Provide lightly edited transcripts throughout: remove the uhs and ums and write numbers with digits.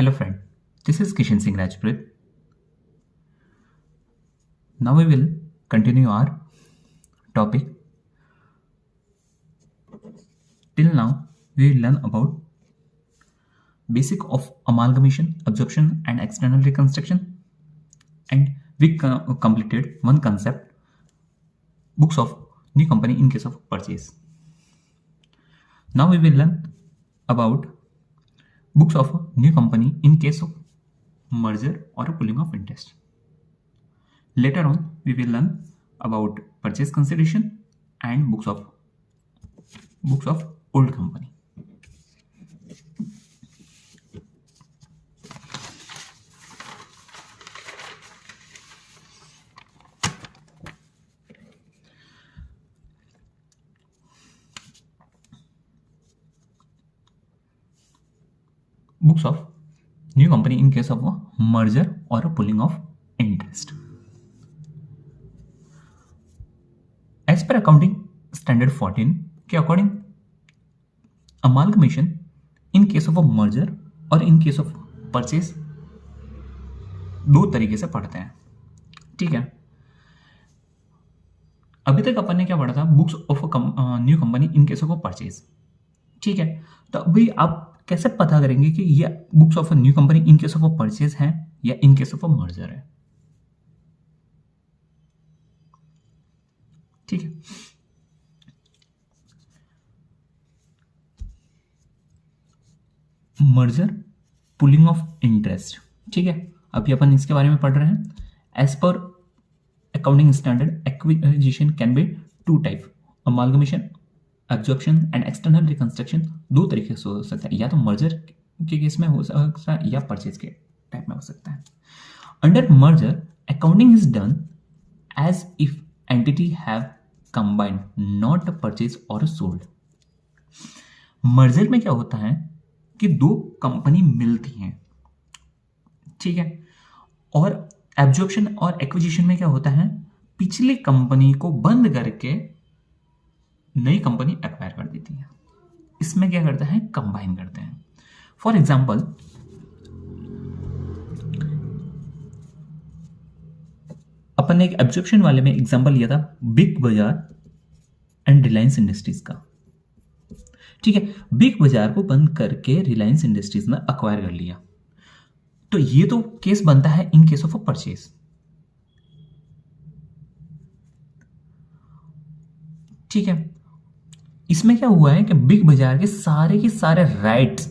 Hello friend, this is Kishan Singh Rajput. Now we will continue our topic. Till now we will learn about basic of amalgamation, absorption and external reconstruction, and we completed one concept, books of new company in case of purchase. Now we will learn about books of new company in case of merger or a pooling of interest. Later on we will learn about purchase consideration and books of old company. Books of new company in case of a merger or a pooling of interest. As per accounting standard 14 के according amalgamation in case of a merger और in case of purchase दो तरीके से पढ़ते हैं. ठीक है, अभी तक अपन ने क्या पढ़ा था, books of new company in case of a purchase. ठीक है, तो अभी आप कैसे पता करेंगे कि ये books of a new company in case of a purchase है या इन केस ऑफ अ मर्जर है. ठीक है, मर्जर पुलिंग ऑफ इंटरेस्ट. ठीक है, अभी अपन इसके बारे में पढ़ रहे हैं. As per accounting standard acquisition can be two type, amalgamation, absorption and external reconstruction. दो तरीके से हो सकता है, या तो मर्जर के केस में हो सकता है या परचेज के टाइप में हो सकता है. Under merger accounting is done as if entity have combined, not purchase और सोल्ड. मर्जर में क्या होता है कि दो कंपनी मिलती हैं. ठीक है, और एब्जॉर्प्शन और एक्विजिशन में क्या होता है, पिछली कंपनी को बंद करके नई कंपनी एक्वायर कर देती है. इसमें क्या करता है, कंबाइन करते हैं. फॉर एग्जाम्पल, अपन ने एक एब्जॉर्प्शन वाले में एग्जाम्पल लिया था बिग बाजार एंड रिलायंस इंडस्ट्रीज का. ठीक है, बिग बाजार को बंद करके रिलायंस इंडस्ट्रीज ने अक्वायर कर लिया. तो ये तो केस बनता है in case of a purchase. ठीक है, इसमें क्या हुआ है कि बिग बाजार के सारे rights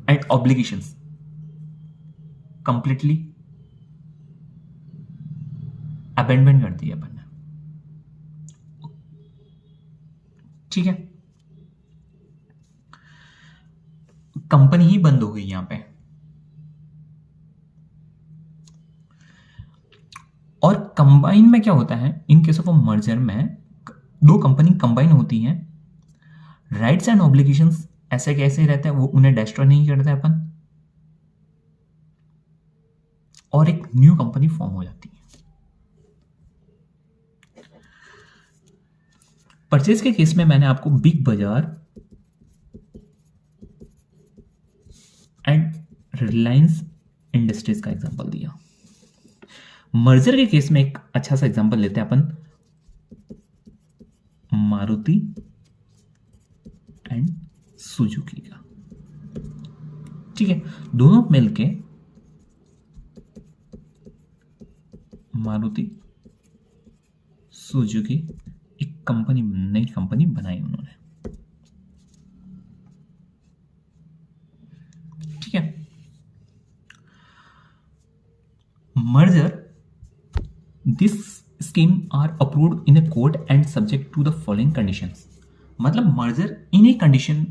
and obligations completely abandonment कर दिया अपन ने. ठीक है, कंपनी ही बंद हो गई यहां पे. और कंबाइन में क्या होता है, in case of a merger में दो कंपनी कंबाइन होती हैं. राइट्स एंड ऑब्लिगेशंस ऐसे कैसे रहते हैं, वो उन्हें डिस्ट्रॉय नहीं करते अपन, और एक न्यू कंपनी फॉर्म हो जाती है. परचेज के केस में मैंने आपको बिग बाजार एंड रिलायंस इंडस्ट्रीज का एग्जांपल दिया. मर्जर के केस में एक अच्छा सा एग्जांपल लेते हैं अपन, मारुति एंड सुजुकी का. ठीक है, दोनों मिलके मारुति सुजुकी एक कंपनी, नई कंपनी बनाई उन्होंने. ठीक है, merger this scheme are approved in a court and subject to the following conditions. मतलब मर्जर इन ए कंडीशन,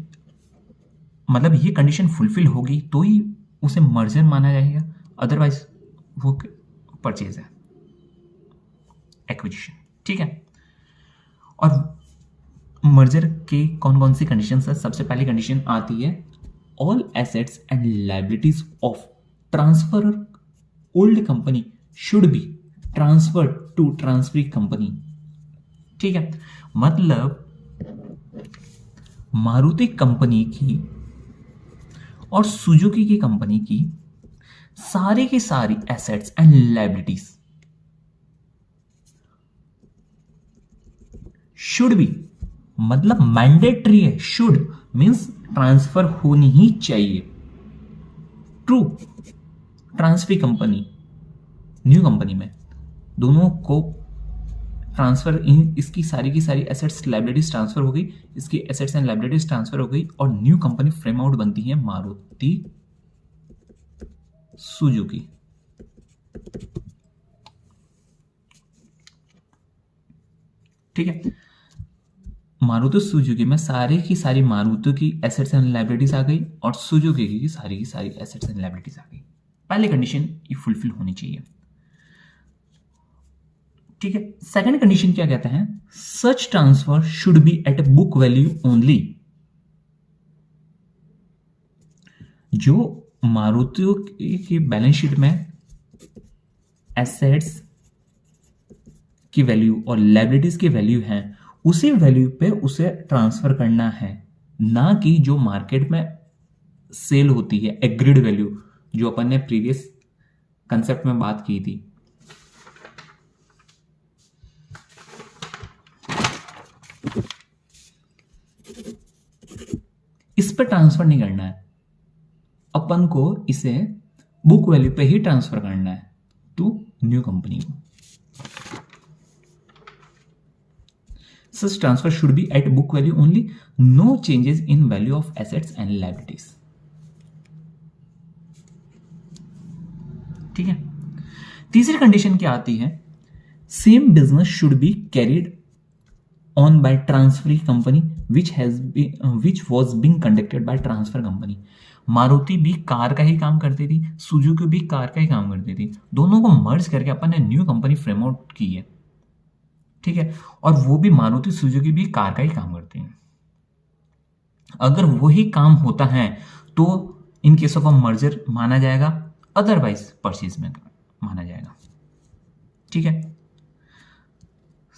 मतलब ये कंडीशन फुलफिल होगी तो ही उसे मर्जर माना जाएगा, अदरवाइज वो परचेज है, एक्विजिशन. ठीक है, और मर्जर के कौन कौन सी कंडीशंस है. सबसे पहली कंडीशन आती है, all assets and liabilities of transfer old company should be transfer to transferee company. ठीक है, मतलब मारुति कंपनी की और सुजुकी की कंपनी की सारी assets and liabilities should be, मतलब मैंडेटरी है, शुड मींस ट्रांसफर होनी ही चाहिए to transfer company, new company में दोनों को ट्रांसफर, इन इसकी सारी की सारी एसेट्स लायबिलिटीज ट्रांसफर हो गई, इसकी एसेट्स एंड लायबिलिटीज ट्रांसफर हो गई और न्यू कंपनी फ्रेम आउट बनती है मारुति सुजुकी। ठीक है, मारुति सुजुकी में सारी की सारी मारुति की एसेट्स एंड लायबिलिटीज आ गई और सुजुकी की सारी एसेट्स एंड लायबिलिटीज आ गई। पहली कंडीशन ये फुलफिल होनी चाहिए। ठीक है, सेकंड कंडीशन क्या कहता है, such transfer should be at book value only. जो मारुति की बैलेंस शीट में एसेट्स की वैल्यू और लायबिलिटीज की वैल्यू है, उसी वैल्यू पे उसे ट्रांसफर करना है, ना कि जो मार्केट में सेल होती है एग्रीड वैल्यू, जो अपन ने प्रीवियस कंसेप्ट में बात की थी। इस पे ट्रांसफर नहीं करना है, अपन को इसे बुक वैल्यू पे ही ट्रांसफर करना है टू न्यू कंपनी को। Such transfer should be at book value only, no changes in value of assets and liabilities. ठीक है, तीसरी कंडीशन क्या आती है, same business should be carried on by transferee company which was being conducted by transfer company. Maruti भी car का ही काम करती थी, सुजुकी भी कार का ही काम करती थी, दोनों को मर्ज करके अपन ने न्यू कंपनी फ्रेम आउट की है। ठीक है, और वो भी मारुति सुजुकी भी कार का ही काम करती हैं। अगर वही काम होता है तो इन केस ऑफ अ मर्जर माना जाएगा, अदरवाइज परचेज में माना जाएगा। ठीक है,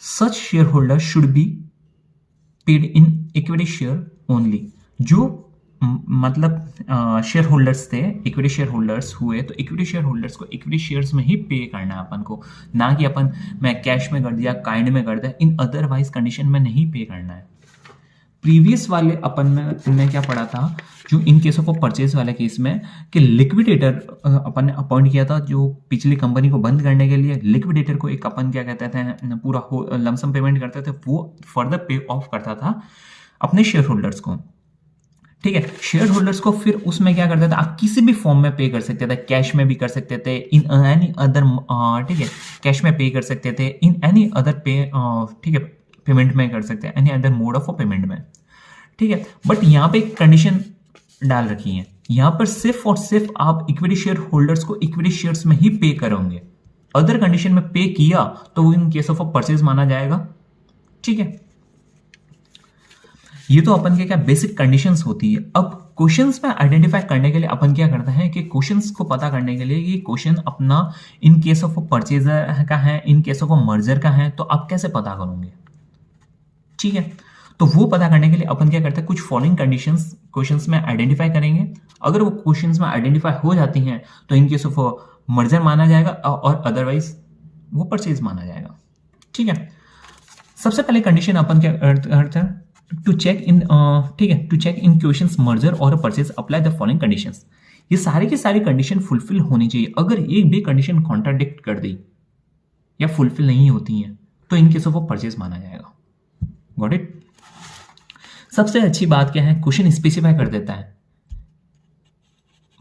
सच share holder should be paid in equity share only. जो मतलब शेयर होल्डर्स थे, इक्विटी शेयर होल्डर्स हुए, तो इक्विटी शेयर होल्डर्स को इक्विटी शेयर्स में ही पे करना है अपन को, ना कि अपन मैं कैश में कर दिया, काइंड में कर दिया, इन अदरवाइज कंडीशन में नहीं पे करना है। प्रीवियस वाले अपन में क्या पढ़ा था, जो इन केस ऑफ परचेज वाले केस में, कि लिक्विडेटर अपन ने अपॉइंट किया था, जो पिछली कंपनी को बंद करने के लिए लिक्विडेटर को एक अपन क्या कहते थे, पूरा लमसम पेमेंट करते थे, वो फर्दर पे ऑफ करता था अपने शेयर होल्डर्स को। ठीक है, शेयर होल्डर्स को फिर उसमें क्या करते थे, आप किसी भी फॉर्म में पे कर सकते थे, कैश में भी कर सकते थे, इन एनी अदर, ठीक है, कैश में पे कर सकते थे, इन एनी अदर पे, ठीक है, पेमेंट में कर सकते हैं, any other mode of payment में। ठीक है, बट यहाँ पे एक कंडीशन डाल रखी है, यहाँ पर सिर्फ और सिर्फ आप इक्विटी शेयर होल्डर्स को इक्विटी शेयर्स में ही पे करोगे, अदर कंडीशन में पे किया तो वो इन केस ऑफ परचेज माना जाएगा। ठीक है, ये तो अपन के क्या बेसिक कंडीशंस होती है। अब क्वेश्चंस में आइडेंटिफाई करने के लिए अपन क्या करते हैं कि क्वेश्चंस को पता करने के लिए ये क्वेश्चन अपना इन केस ऑफ परचेजर का है, इन केस ऑफ मर्जर का है, तो आप कैसे पता करोगे। ठीक है, तो वो पता करने के लिए अपन क्या करते हैं, कुछ फॉलोइंग कंडीशंस क्वेश्चंस में आइडेंटिफाई करेंगे। अगर वो क्वेश्चंस में आइडेंटिफाई हो जाती हैं तो इन केस ऑफ मर्जर माना जाएगा और अदरवाइज वो परचेज माना जाएगा। ठीक है, सबसे पहले कंडीशन अपन क्या करते हैं, टू चेक इन, ठीक है, to check in questions merger और purchase apply the following conditions. ये सारी की सारी कंडीशन फुलफिल होनी चाहिए। अगर एक भी कंडीशन कॉन्ट्राडिक्ट कर दी या फुलफिल नहीं होती है तो इन केस ऑफ परचेज माना जाएगा। Got it. सबसे अच्छी बात क्या है, क्वेश्चन स्पेसिफाई कर देता है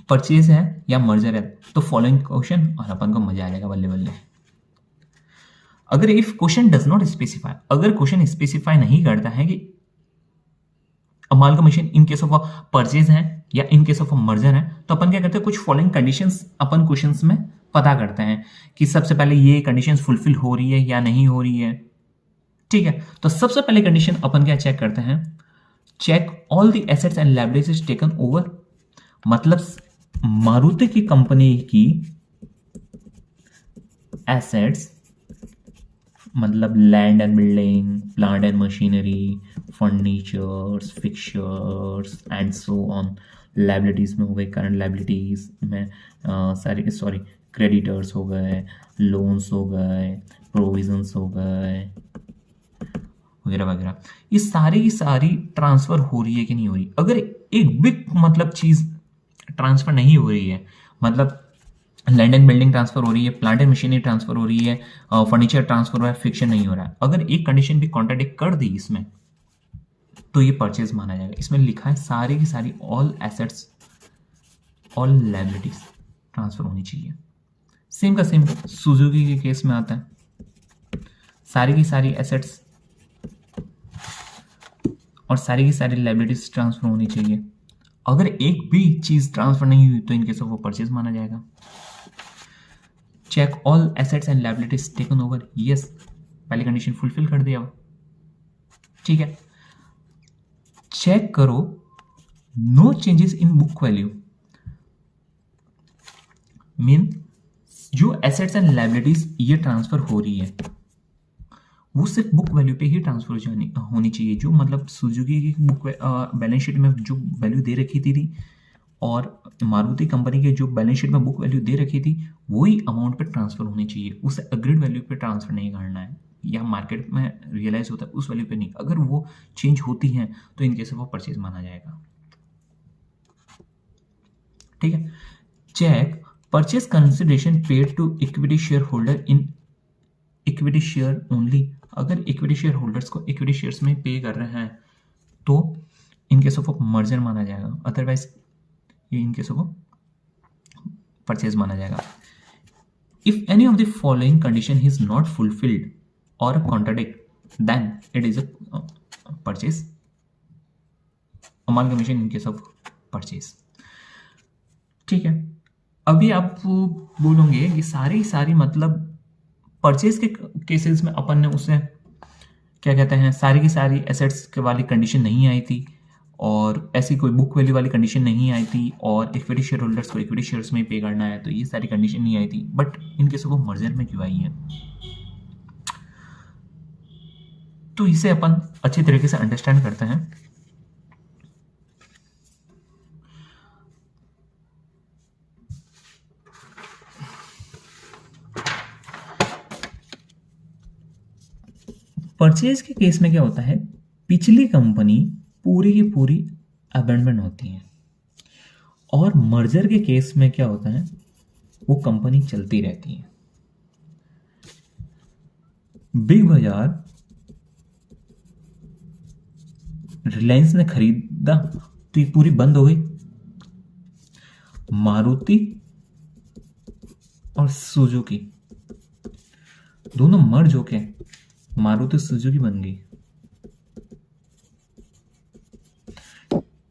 परचेज है या मर्जर है, तो फॉलोइंग क्वेश्चन और अपन को मजा आ जाएगा बल्ले बल्ले। अगर if question does not specify, अगर क्वेश्चन स्पेसिफाई नहीं करता है कि amalgamation in case of purchase है या इन केस ऑफ मर्जर है, तो अपन क्या करते हैं, कुछ फॉलोइंग कंडीशंस अपन क्वेश्चंस में पता करते हैं कि सबसे पहले ये कंडीशंस फुलफिल हो रही है या नहीं हो रही है। ठीक है, तो सबसे पहले कंडीशन अपन क्या चेक करते हैं, check all the assets and liabilities taken over. मतलब मारुति की कंपनी की एसेट्स, मतलब land and building, plant and machinery, furnitures, fixtures and so on, liabilities में हो गई, करंट लाइबिलिटीज़ में क्रेडिटर्स हो गए, लोन्स हो गए, प्रोविजंस हो गए, वगैरह वगैरह। ये सारी की सारी ट्रांसफ़र हो रही है कि नहीं हो रही। अगर एक बिग मतलब चीज़ ट्रांसफ़र नहीं हो रही है, मतलब लैंड एंड बिल्डिंग ट्रांसफर हो रही है, प्लांट एंड मशीनरी ट्रांसफर हो रही है, फर्नीचर ट्रांसफर हो रहा है, फिक्शन नहीं हो रहा है, अगर एक कंडीशन भी कॉन्ट्राडिक्ट कर दी इसमें, तो ये परचेज माना जाएगा। इसमें लिखा है सारी की सारी all assets all liabilities transfer होनी चाहिए। सेम का सेम सुजुकी के केस में आता है, सारी की सारी एसेट्स और सारी की सारी लायबिलिटीज ट्रांसफर होनी चाहिए। अगर एक भी चीज ट्रांसफर नहीं हुई तो इनके सब वो परचेज माना जाएगा। Check all assets and liabilities taken over, yes, पहली कंडीशन फुलफिल कर दिया, ठीक है। चेक करो no changes in book value, mean जो एसेट्स एंड लायबिलिटीज ये ट्रांसफर हो रही है वो सिर्फ बुक वैल्यू पे ही ट्रांसफर होनी चाहिए। जो मतलब सुजुकी की बुक बैलेंस शीट में जो वैल्यू दे रखी थी और मारुति कंपनी के जो बैलेंस शीट में बुक वैल्यू दे रखी थी वही अमाउंट पे ट्रांसफर होनी चाहिए, उसे अग्रीड वैल्यू पे ट्रांसफर नहीं करना है, या मार्केट में रियलाइज होता है उस वैल्यू पे नहीं। अगर वो चेंज होती हैं तो इनके से वो परचेज माना जाएगा, ठीक है। Check purchase consideration paid to equity share holder in equity share only, अगर इक्विटी शेयर होल्डर्स को इक्विटी शेयर्स में पे कर रहे हैं तो इनके सब को मर्जर माना जाएगा, अदरवाइज ये इनके सब को परचेज माना जाएगा। If any of the following condition is not fulfilled और contradict then it is a purchase, amalgamation इनके सब परचेज, ठीक है। अभी आप बोलोगे कि सारी मतलब परचेज के केसेस में अपन ने उससे क्या कहते हैं सारी की सारी एसेट्स के वाली कंडीशन नहीं आई थी और ऐसी कोई बुक वैल्यू वाली कंडीशन नहीं आई थी और इक्विटी शेयर होल्डर्स को इक्विटी शेयर्स में पे करना है, तो ये सारी कंडीशन नहीं आई थी, बट इनके सब मर्जर में क्यों आई है। तो इसे अपन अच्छी तरीके से अंडरस्टैंड करते हैं। परचेज के केस में क्या होता है, पिछली कंपनी पूरी की पूरी अबेंडमेंट होती है और मर्जर के केस में क्या होता है वो कंपनी चलती रहती है। बिग बाजार रिलायंस ने खरीदा तो ये पूरी बंद हो गई, मारुति और सुजुकी दोनों मर्ज होके मारुति सुजुकी बन गई।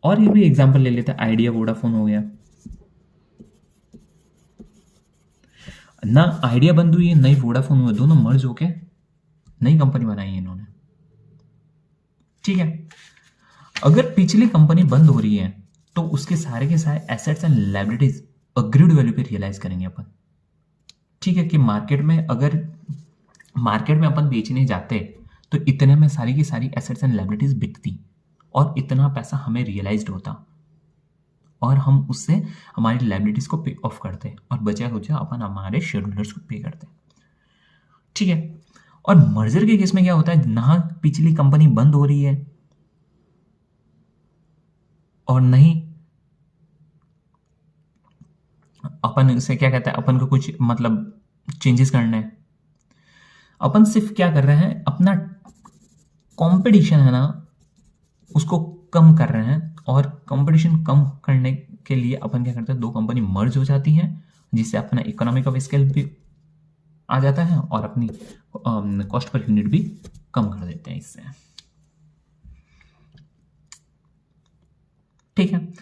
और ये भी एग्जांपल ले लेते हैं, आइडिया वोडाफोन हो गया ना, आइडिया बंद हुई है नई वोडाफोन हुआ, दोनों मर्ज होके नई कंपनी बनाई है इन्होंने, ठीक है। अगर पिछली कंपनी बंद हो रही है तो उसके सारे के सारे assets and liabilities agreed value पे रियलाइज करेंगे अपन, ठीक है। कि मार्केट में अपन बेचने जाते तो इतने में सारी की सारी एसेट्स एंड लायबिलिटीज बिकती और इतना पैसा हमें रियलाइज्ड होता और हम उससे हमारी लायबिलिटीज को पे ऑफ करते और बचा कुचा अपन हमारे शेयर होल्डर्स को पे करते, ठीक है। और मर्जर के केस में क्या होता है, ना पिछली कंपनी बंद हो रही है और नहीं अपन से क्या कहता है अपन को कुछ मतलब चेंजेस करना है, अपन सिर्फ क्या कर रहे हैं अपना कंपटीशन है ना उसको कम कर रहे हैं और कंपटीशन कम करने के लिए अपन क्या करते हैं, दो कंपनी मर्ज हो जाती हैं जिससे अपना इकोनॉमिक ऑफ स्केल भी आ जाता है और अपनी कॉस्ट पर यूनिट भी कम कर देते हैं इससे, ठीक है।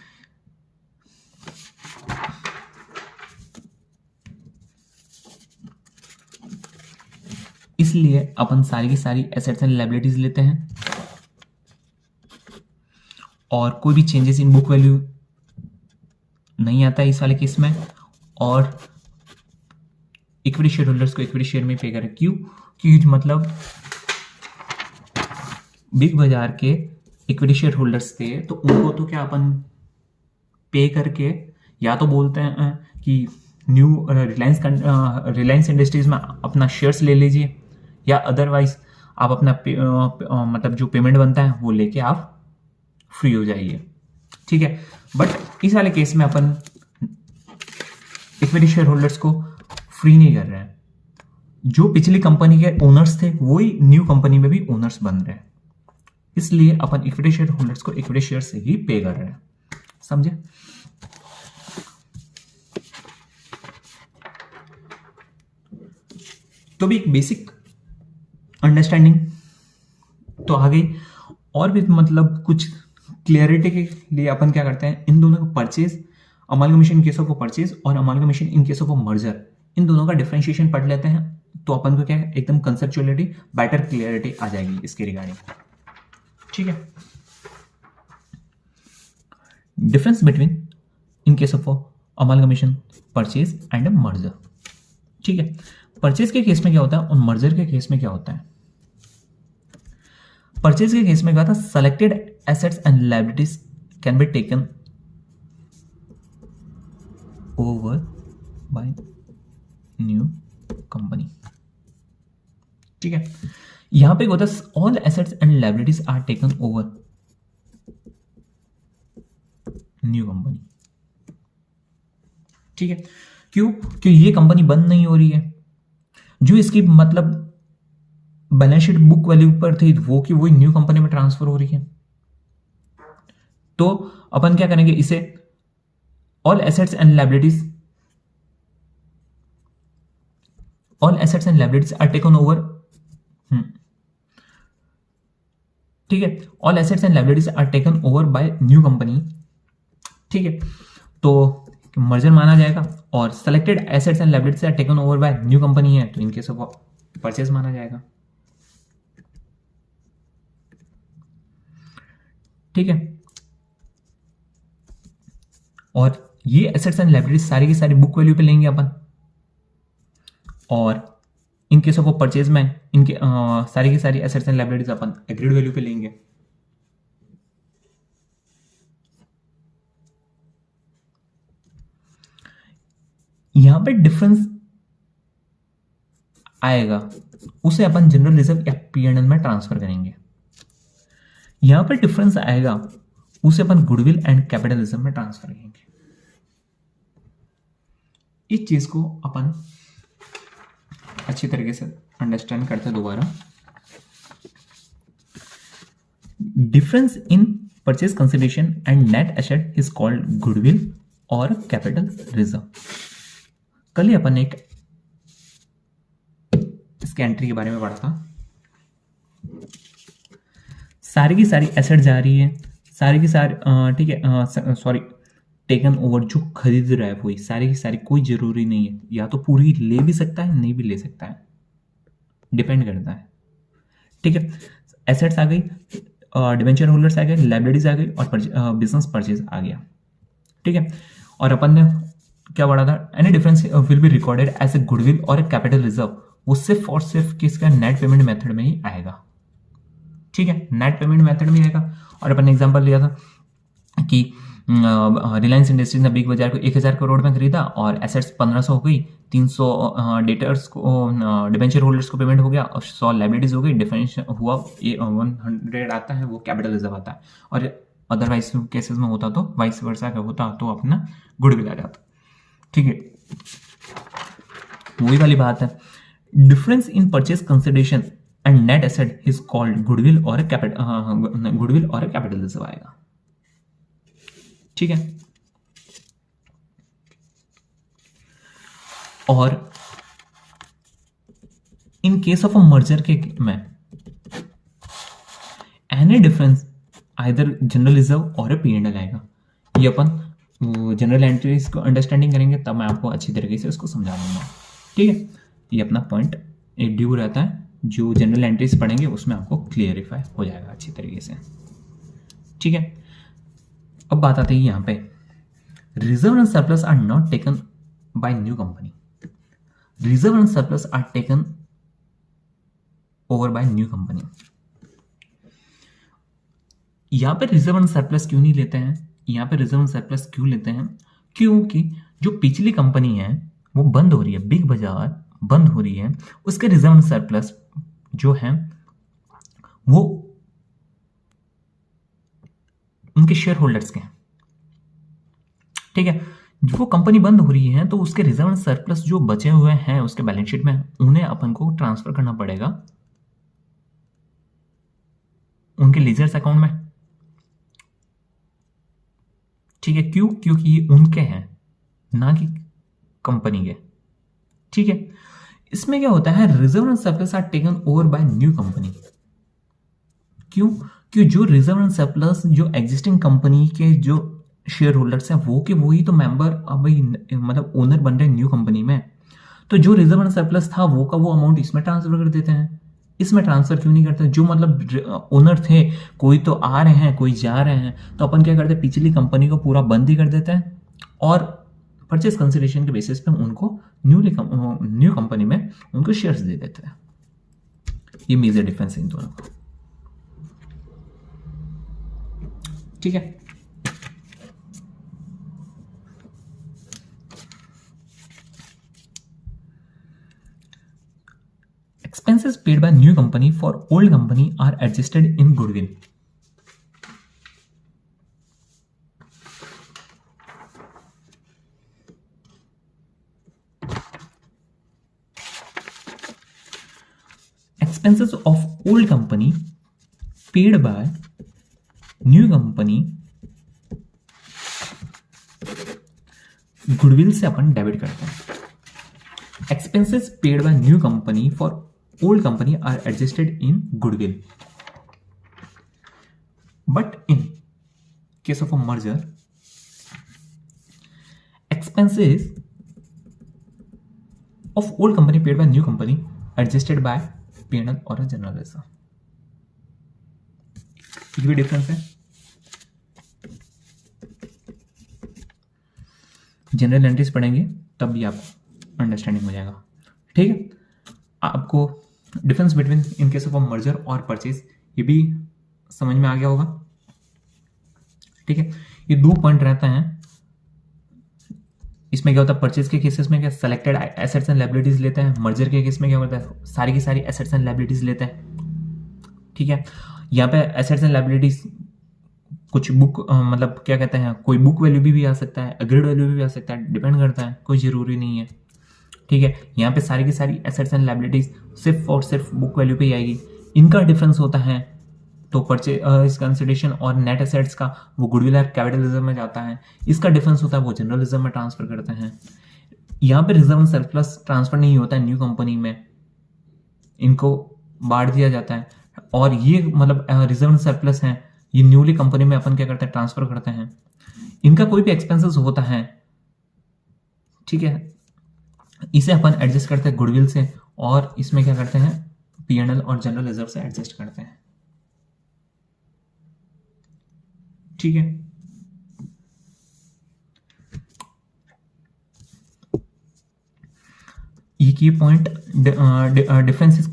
इसलिए अपन सारी की सारी एसेट्स एंड लायबिलिटीज लेते हैं और कोई भी चेंजेस इन बुक वैल्यू नहीं आता है इस वाले केस में, और इक्विटी शेयर होल्डर्स को इक्विटी शेयर में पे करें। क्यों? क्योंकि मतलब बिग बाजार के इक्विटी शेयर होल्डर्स थे तो उनको तो क्या अपन पे करके या तो बोलते हैं कि न्यू रिलायंस इंडस्ट्रीज में अपना शेयर्स ले लीजिए, या अदरवाइज आप अपना मतलब जो पेमेंट बनता है वो लेके आप फ्री हो जाइए, ठीक है। बट इस वाले केस में अपन इक्विटी शेयर होल्डर्स को फ्री नहीं कर रहे हैं, जो पिछली कंपनी के ओनर्स थे वही न्यू कंपनी में भी ओनर्स बन रहे हैं, इसलिए अपन इक्विटी शेयर होल्डर्स को इक्विटी शेयर से ही पे कर रहे हैं, समझे। तो भी एक बेसिक अंडरस्टैंडिंग तो आ गई, और भी मतलब कुछ क्लियरिटी के लिए अपन क्या करते हैं, इन दोनों को purchase, amalgamation in case of purchase और amalgamation in case of merger, इन दोनों का डिफरेंशिएशन पढ़ लेते हैं, तो अपन को क्या है एकदम कंसेप्चुअलिटी, बेटर क्लियरिटी आ जाएगी इसके रिगार्डिंग, ठीक है। Difference between in case of amalgamation, purchase and merger, ठीक है। परचेज के केस में क्या होता है और मर्जर के केस में क्या होता है। परचेज के केस में क्या था, selected assets and liabilities can be taken over by new company, ठीक है। यहां पे होता है all assets and liabilities are taken over new company, ठीक है। क्यों ये कंपनी बंद नहीं हो रही है, जो इसकी मतलब बैलेंस शीट बुक वैल्यू पर थी वो कि वही न्यू कंपनी में ट्रांसफर हो रही है, तो अपन क्या करेंगे, इसे all assets and liabilities are taken over, ठीक है, all assets and liabilities are taken over by new company, ठीक है। तो मर्जर माना जाएगा, और selected assets and liabilities are taken over by new company है तो इन केस ऑफ परचेज माना जाएगा, ठीक है। और ये एसेट्स एंड लायबिलिटीज सारी की सारी बुक वैल्यू पे लेंगे अपन, और इन केस ऑफ परचेज में इनके सारी की सारी assets and liabilities upon agreed value पे लेंगे, यहां पे डिफरेंस आएगा उसे अपन जनरल रिजर्व या पीएनएल में ट्रांसफर करेंगे, यहां पे डिफरेंस आएगा उसे अपन गुडविल एंड कैपिटल रिजर्व में ट्रांसफर करेंगे। इस चीज को अपन अच्छी तरीके से अंडरस्टैंड करते हैं दोबारा। Difference in purchase consideration and net asset is called goodwill और कैपिटल रिजर्व। कल ही अपन एक इसके एंट्री के बारे में पढ़ा था, सारी की सारी एसेट जा रही है, सारी की सारी ठीक है, सॉरी टेकन ओवर, जो खरीद रहा है वही, सारी की सारी, कोई जरूरी नहीं है, या तो पूरी ले भी सकता है नहीं भी ले सकता है, डिपेंड करता है, ठीक है। एसेट्स आ गई, डिवेंचर होल्डर्स आ गए, लायबिलिटीज आ गई, और बिजनेस परचेज आ गया, ठीक है। और अपन ने क्या पढ़ा था, any difference will be recorded as a goodwill और ए कैपिटल रिजर्व, वो सिर्फ और सिर्फ किसका, नेट पेमेंट मेथड में ही आएगा, ठीक है, नेट पेमेंट मेथड में आएगा। और अपन ने एग्जांपल लिया था कि रिलायंस इंडस्ट्रीज ने बिग बाजार को 1000 करोड़ में खरीदा और एसेट्स 1500 हो गई, 300 डेटर्स को, डिबेंचर होल्डर्स को पेमेंट हो गया, और 100 लायबिलिटीज हो गई, डिफरेंस हुआ 100 आता है वो कैपिटल रिजर्व आता है, और अदरवाइज केसेस में होता तो वाइस वर्सा का होता तो अपना गुडविल आ जाता, ठीक है। वही वाली बात है, difference in purchase consideration and net asset is called goodwill और कैपिटल रिजर्व आएगा, ठीक है। और in case of a merger के में any difference either general reserve और पीएनएल आएगा, ये अपन जनरल एंट्रीज को अंडरस्टैंडिंग करेंगे तब मैं आपको अच्छी तरीके से उसको समझा दूंगा, ठीक है। ये अपना पॉइंट एक ड्यू रहता है, जो जनरल एंट्रीज पढ़ेंगे उसमें आपको क्लियरिफाई हो जाएगा अच्छी तरीके से, ठीक है। अब बात आती है यहाँ पे, reserve and surplus are not taken by new company, reserve and surplus are taken over by new company. यहां पे रिजर्व एंड सरप्लस क्यों नहीं लेते हैं, यहाँ पे रिजर्व सरप्लस क्यों लेते हैं? क्योंकि जो पिछली कंपनी है वो बंद हो रही है, बिग बाजार बंद हो रही है, उसके रिजर्व सरप्लस जो है वो उनके शेयर होल्डर्स के हैं, ठीक है। वो कंपनी बंद हो रही है तो उसके रिजर्व सरप्लस जो बचे हुए हैं उसके बैलेंस शीट में, उन्हें अपन को ट्रांसफर करना पड़ेगा उनके लीजर्स अकाउंट में, ठीक है। क्यों? क्योंकि ये उनके हैं, ना कि कंपनी के, ठीक है। इसमें क्या होता है, reserve surplus are taken over by new company. क्यों? कि जो रिजर्व सरप्लस जो एग्जिस्टिंग कंपनी के जो शेयर होल्डर्स हैं वो के वही तो मेंबर अब मतलब ओनर बन रहे हैं न्यू कंपनी में, तो जो रिजर्व सरप्लस था वो का वो अमाउंट इसमें ट्रांसफर कर देते हैं। इसमें ट्रांसफर क्यों नहीं करते? जो मतलब ओनर थे, कोई तो आ रहे हैं कोई जा रहे हैं, तो अपन क्या करते हैं, पिछली कंपनी को पूरा बंद ही कर देते हैं और परचेज कंसिडरेशन के बेसिस पे उनको न्यू कंपनी में उनको शेयर्स दे देते हैं। ये मेजर डिफरेंस है इन दोनों का, ठीक है। Expenses paid by new company for old company are adjusted in goodwill. Expenses of old company paid by new company goodwill से अपन डेबिट करते हैं। Expenses paid by new company for old company are adjusted in goodwill. But in case of a merger, expenses of old company paid by new company adjusted by P&L और general reserve. ये भी difference है। General entries पढ़ेंगे तब भी आपको understanding हो जाएगा, ठीक है। आपको difference between in case of merger और परचेज ये भी समझ में आ गया होगा, ठीक है। ये दो पॉइंट रहते हैं। इसमें क्या होता है, परचेज के केसेस में क्या सेलेक्टेड एसेट्स एंड लायबिलिटीज लेते हैं, मर्जर के केस में क्या होता है सारी की सारी एसेट्स एंड लायबिलिटीज लेते हैं, ठीक है। यहाँ पे एसेट्स एंड लायबिलिटीज कुछ बुक मतलब क्या कहते हैं, कोई बुक वैल्यू भी आ सकता है, अग्रीड वैल्यू भी आ सकता है, डिपेंड करता है, कोई जरूरी नहीं है, ठीक है। यहाँ पे सारी की सारी एसेट्स एंड लायबिलिटीज सिर्फ और सिर्फ बुक वैल्यू पे ही आएगी। इनका डिफरेंस होता है तो परचेज कंसिडरेशन और नेट एसेट्स का वो गुडविल और कैपिटल रिजर्व में जाता है, इसका डिफरेंस होता है वो जनरल रिजर्व में ट्रांसफर करते हैं। यहाँ पे रिजर्व सरप्लस ट्रांसफर नहीं होता है न्यू कंपनी में, इनको बांट दिया जाता है। और ये मतलब रिजर्व सरप्लस है, ये न्यूली कंपनी में अपन क्या करते हैं ट्रांसफर करते हैं। इनका कोई भी एक्सपेंसेस होता है, ठीक है, इसे अपन एडजस्ट करते हैं गुडविल से, और इसमें क्या करते हैं P&L और जनरल रिजर्व से एडजस्ट करते हैं, ठीक है। एक ये point difference is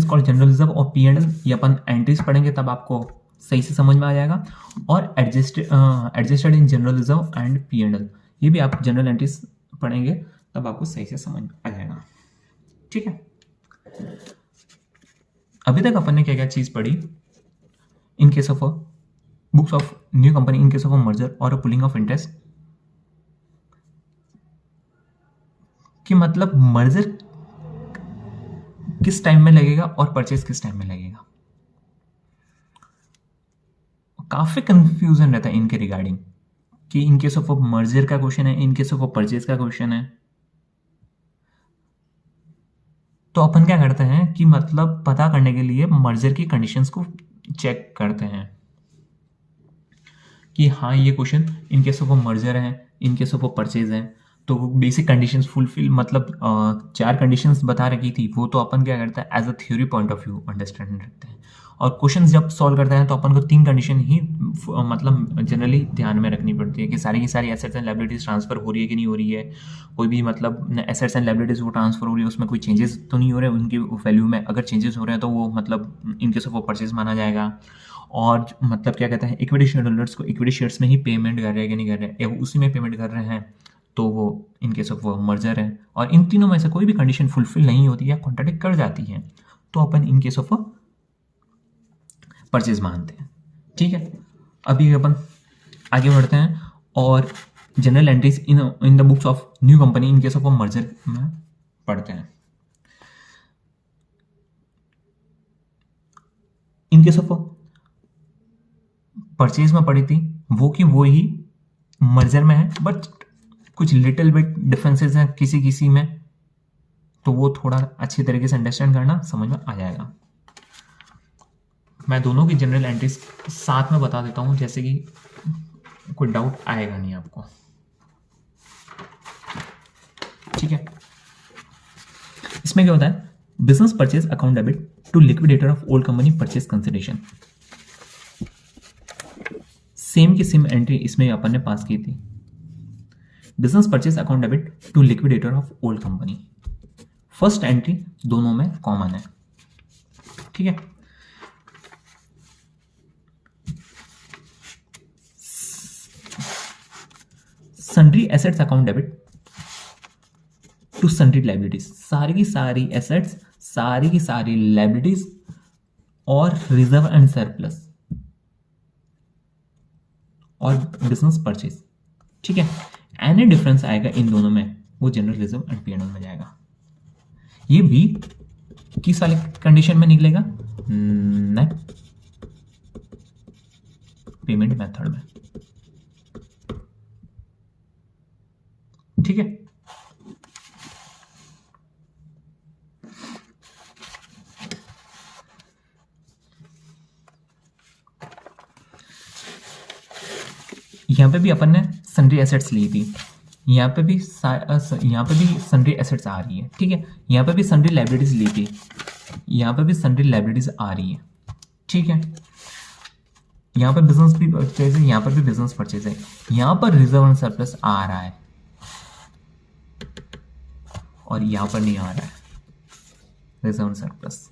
called general reserve और P&L, ये अपन एंट्रीज पढ़ेंगे तब आपको सही से समझ में आ जाएगा। और adjusted in general reserve and P&L, ये भी आप जनरल एंट्रीज पढ़ेंगे तब आपको सही से समझ आ जाएगा, ठीक है। अभी तक अपन ने क्या क्या चीज पढ़ी, इन case of books of new company, in case of merger और पुलिंग ऑफ इंटरेस्ट, कि मतलब मर्जर किस टाइम में लगेगा और परचेज किस टाइम में लगेगा। काफी कंफ्यूजन रहता है इनके रिगार्डिंग, कि इन केस ऑफ मर्जर का क्वेश्चन है, इन केस ऑफ परचेज का क्वेश्चन है। तो अपन क्या करते हैं कि मतलब पता करने के लिए मर्जर की कंडीशंस को चेक करते हैं कि हाँ ये question in case of merger है, इन केस ऑफ परचेज है, तो बेसिक कंडीशंस फुलफिल मतलब 4 कंडीशंस बता रखी थी, वो तो अपन क्या करते हैं as a theory point of view understanding रखते हैं। और क्वेश्चंस जब सॉल्व करते हैं तो अपन को 3 कंडीशन ही मतलब जनरली ध्यान में रखनी पड़ती है, कि सारी की सारी एसेट्स एंड लायबिलिटीज ट्रांसफर हो रही है कि नहीं हो रही है, कोई भी मतलब एसेट्स एंड लायबिलिटीज वो ट्रांसफर हो रही है उसमें कोई चेंजेस तो नहीं हो रहे उनकी वैल्यू में, अगर चेंजेस हो रहे हैं तो वो मतलब इन केस ऑफ परचेज माना जाएगा। और मतलब क्या कहते हैं इक्विटी शेयर होल्डर्स को इक्विटी शेयर्स में ही पेमेंट कर रहे हैं कि नहीं कर रहे हैं, या वो उसी में पेमेंट कर रहे हैं, तो वो इन केस ऑफ मर्जर है। और इन तीनों में से कोई भी कंडीशन फुलफिल नहीं होती या कॉन्ट्राडिक्ट कर जाती है तो अपन इन केस ऑफ परचेज मानते हैं। ठीक है, अभी अपन आगे बढ़ते हैं और general entries in the books of new company in case of merger में पढ़ते हैं। इन केस ऑफ परचेज में पड़ी थी वो कि वो ही मर्जर में है, बट कुछ लिटिल बिट डिफरेंसेस हैं किसी किसी में, तो वो थोड़ा अच्छी तरीके से अंडरस्टैंड करना समझ में आ जाएगा। मैं दोनों की जनरल एंट्रीज साथ में बता देता हूं, जैसे कि कोई डाउट आएगा नहीं आपको। ठीक है, इसमें क्या होता है, business purchase account debit to liquidator of old company purchase consideration. Same की सेम एंट्री इसमें अपन ने पास की थी, business purchase account debit to liquidator of old company. First entry दोनों में कॉमन है। ठीक है, sundry assets account debit to sundry liabilities. सारी की सारी एसेट्स, सारी की सारी लाइबिलिटीज और रिजर्व एंड सरप्लस और बिजनेस परचेज। ठीक है, एनी डिफरेंस आएगा इन दोनों में वो जनरल रिजर्व एंड पीएनएल में जाएगा। ये भी किस वाले कंडीशन में निकलेगा, नेट पेमेंट मेथड में। ठीक है, यहां पे भी अपन ने सन्ड्री एसेट्स ली थी, यहाँ पे भी सन्ड्री एसेट्स आ रही है। ठीक है, यहाँ पे भी सन्ड्री लाइबिलिटीज ली थी, यहाँ पे भी सन्ड्री लाइबिलिटीज आ रही है। ठीक है, यहाँ पे बिजनेस भी परचेज है, यहाँ पर भी बिजनेस परचेज है, यहाँ पर रिजर्व एंड सरप्लस आ रहा है और यहाँ पर नहीं आ रहा है रिजर्व एंड सरप्लस।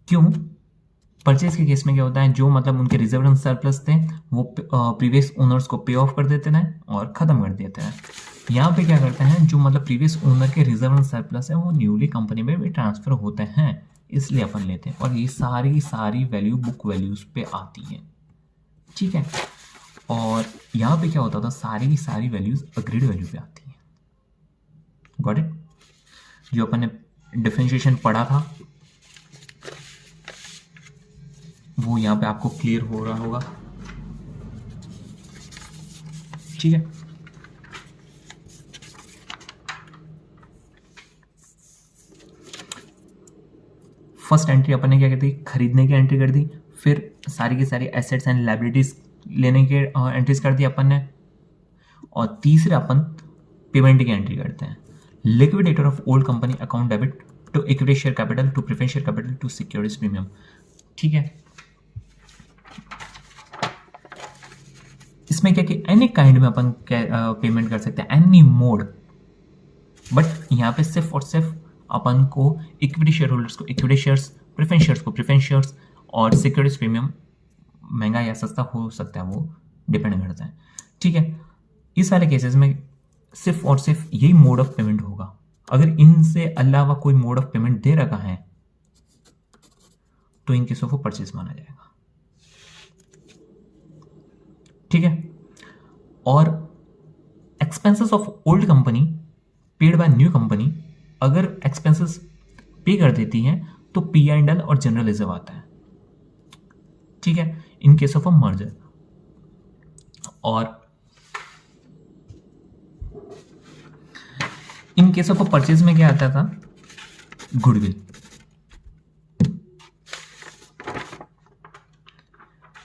क्यों? परचेज के केस में क्या होता है, जो मतलब उनके रिजर्व एंड सरप्लस थे वो प्रीवियस ओनर्स को पे ऑफ कर देते हैं और ख़त्म कर देते हैं। यहाँ पे क्या करते हैं, जो मतलब प्रीवियस ओनर के रिजर्व एंड सरप्लस है वो न्यूली कंपनी में भी ट्रांसफर होते हैं, इसलिए अपन लेते हैं। और ये सारी की सारी वैल्यू बुक वैल्यूज पे आती है। ठीक है, और यहाँ पे क्या होता था, सारी की सारी वैल्यूज अग्रीड वैल्यू पे आती है। Got it? जो अपन ने डिफरेंशिएशन पढ़ा था वो यहाँ पे आपको क्लियर हो रहा होगा। ठीक है, फर्स्ट एंट्री अपन ने क्या कर दी, खरीदने की एंट्री कर दी, फिर सारी की सारी एसेट्स एंड लायबिलिटीज लेने के एंट्रीज कर दी अपन ने, और तीसरा अपन पेमेंट की एंट्री करते हैं, liquidator of old company account debit to equity share capital to preference share capital to securities premium. ठीक है, इसमें क्या कि एनी काइंड में अपन पेमेंट कर सकते हैं, एनी मोड, बट यहाँ पे सिर्फ और सिर्फ अपन को इक्विटी शेयर होल्डर्स को इक्विटी शेयर्स, प्रेफरेंस शेयर्स को प्रेफरेंस शेयर्स और सिक्योरिटीज प्रीमियम महंगा या सस्ता हो सकता है, वो डिपेंड करता है। ठीक है, इस वाले केसेस में सिर्फ और सिर्फ यही मोड ऑफ पेमेंट होगा। अगर इनसे अलावा कोई मोड ऑफ पेमेंट दे रखा है तो इन केसों को परचेज माना जाएगा। ठीक है, और expenses of old company paid by new company, अगर एक्सपेंसेस पे कर देती है तो P&L और जनरल रिजर्व आता है। ठीक है, in case of a merger. और in case of a purchase में क्या आता था, गुडविल।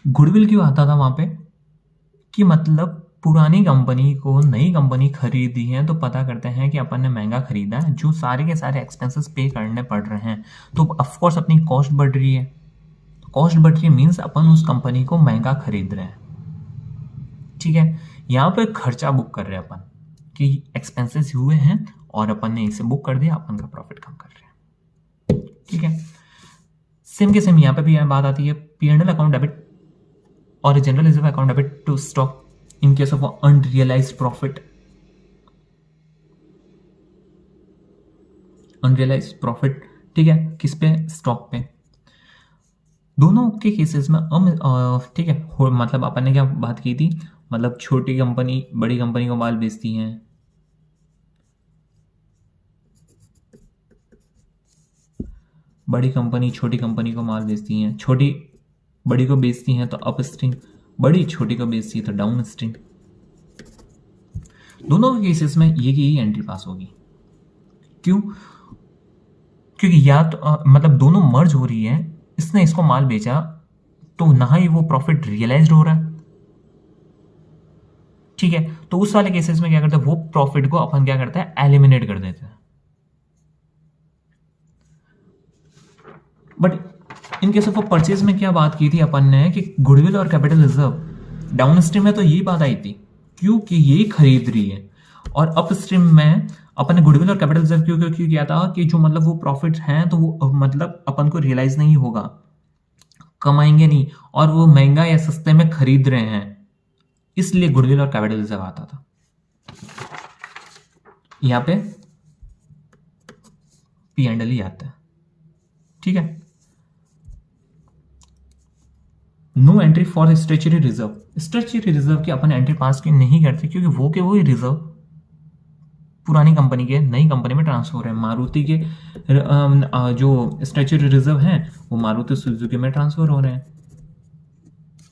गुडविल क्यों आता था वहां पे, कि मतलब पुरानी कंपनी को नई कंपनी खरीदी है तो पता करते हैं कि अपन ने महंगा खरीदा है, जो सारे के सारे एक्सपेंसेस पे करने पड़ रहे हैं, तो ऑफ कोर्स अपनी कॉस्ट बढ़ रही है। कॉस्ट बढ़ रही है मीन्स अपन उस कंपनी को महंगा खरीद रहे हैं। ठीक है, यहाँ पे खर्चा बुक कर रहे हैं अपन कि एक्सपेंसेस हुए हैं और अपन ने इसे बुक कर दिया, अपन का प्रॉफिट कम कर रहे हैं। ठीक है। सेम के सेम यहाँ पे भी बात आती है, P&L अकाउंट डेबिट और general reserve account debit to stock in case of unrealised profit. Unrealised profit, ठीक है, किस पे? स्टॉक पे। दोनों के केसेस में ठीक है, मतलब अपन ने क्या बात की थी, मतलब छोटी कंपनी बड़ी कंपनी को माल बेचती है, बड़ी कंपनी छोटी कंपनी को माल बेचती है, छोटी बड़ी को बेचती है तो अप स्ट्रीम, बड़ी छोटी को बेचती है तो डाउन स्ट्रीम। दोनों के केसेस में ये की एंट्री पास होगी। क्यों? क्योंकि या तो मतलब दोनों मर्ज हो रही है, इसने इसको माल बेचा तो ना ही वो प्रॉफिट रियलाइज्ड हो रहा है, ठीक है, तो उस वाले केसेस में क्या करते हैं, वो प्रॉफिट को अपन क्या करते हैं, एलिमिनेट कर देते हैं। But in case of purchase में क्या बात की थी अपन ने कि गुडविल और कैपिटल रिजर्व डाउन स्ट्रीम में तो यही बात आई थी, क्योंकि ये खरीद रही है, और अप स्ट्रीम में अपन ने गुडविल और कैपिटल रिजर्व क्यों किया था कि जो मतलब वो प्रॉफिट हैं तो वो मतलब अपन को रियलाइज नहीं होगा, कमाएंगे नहीं, और वो महंगा या सस्ते में खरीद रहे हैं, इसलिए गुडविल और कैपिटल रिजर्व आता था। यहां पे P&L ही आता है, ठीक है। No entry for statutory reserve, statutory reserve की अपन एंट्री पास की नहीं करते, क्योंकि वो के वो ही रिजर्व पुरानी कंपनी के नई कंपनी में ट्रांसफर हो रहे हैं। मारुति के जो स्ट्रेचरी रिजर्व हैं वो मारुति सुजुकी में ट्रांसफर हो रहे हैं,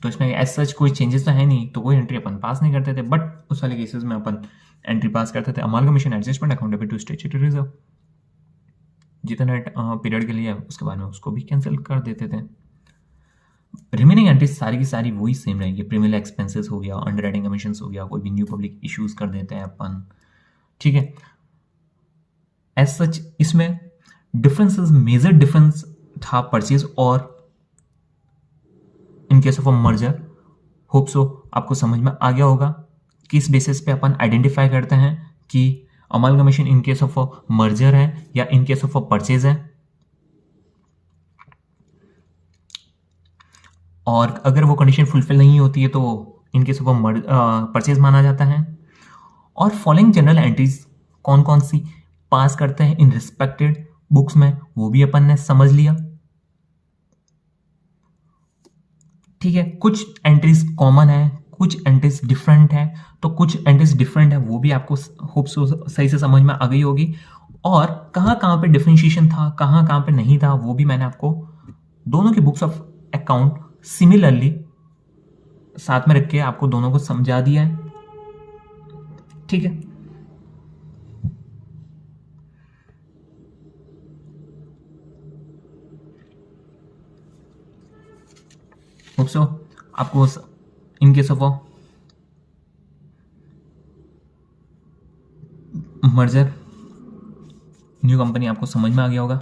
तो इसमें एज सच कोई चेंजेस तो है नहीं, तो कोई एंट्री अपन पास नहीं करते थे। बट उस वाले केसेस में अपन एंट्री पास करते थे। Amalgamation adjustment account debit to statutory reserve, जितना पीरियड के लिए उसके बाद में उसको भी कैंसिल कर देते थे। रिमेनिंग एंट्रीज सारी की सारी वही सेम रहेगी। प्रीमियल एक्सपेंसेस हो गया, अंडरराइटिंग कमीशन हो गया, कोई भी न्यू पब्लिक इश्यूज कर देते हैं अपन, ठीक है। एज सच इसमें डिफरेंसेस, मेजर डिफरेंस था परचेज और in case of a merger. Hope so आपको समझ में आ गया होगा किस बेसिस पे अपन आइडेंटिफाई करते हैं कि amalgamation in case of a merger है या इन केस ऑफ अ परचेज है, और अगर वो कंडीशन फुलफिल नहीं होती है तो इन केस ऑफ परचेज माना जाता है। और फॉलोइंग जनरल एंट्रीज कौन कौन सी पास करते हैं इन रिस्पेक्टेड बुक्स में, वो भी अपन ने समझ लिया, ठीक है। कुछ एंट्रीज कॉमन है, कुछ एंट्रीज डिफरेंट है, तो कुछ एंट्रीज डिफरेंट है वो भी आपको होप सो सही से समझ में आ गई होगी। और कहाँ कहाँ पे डिफरेंशिएशन था, कहाँ कहाँ पे नहीं था, वो भी मैंने आपको दोनों की बुक्स ऑफ अकाउंट सिमिलरली साथ में रख के आपको दोनों को समझा दिया है, ठीक है। होप सो आपको इन case of merger new company आपको समझ में आ गया होगा।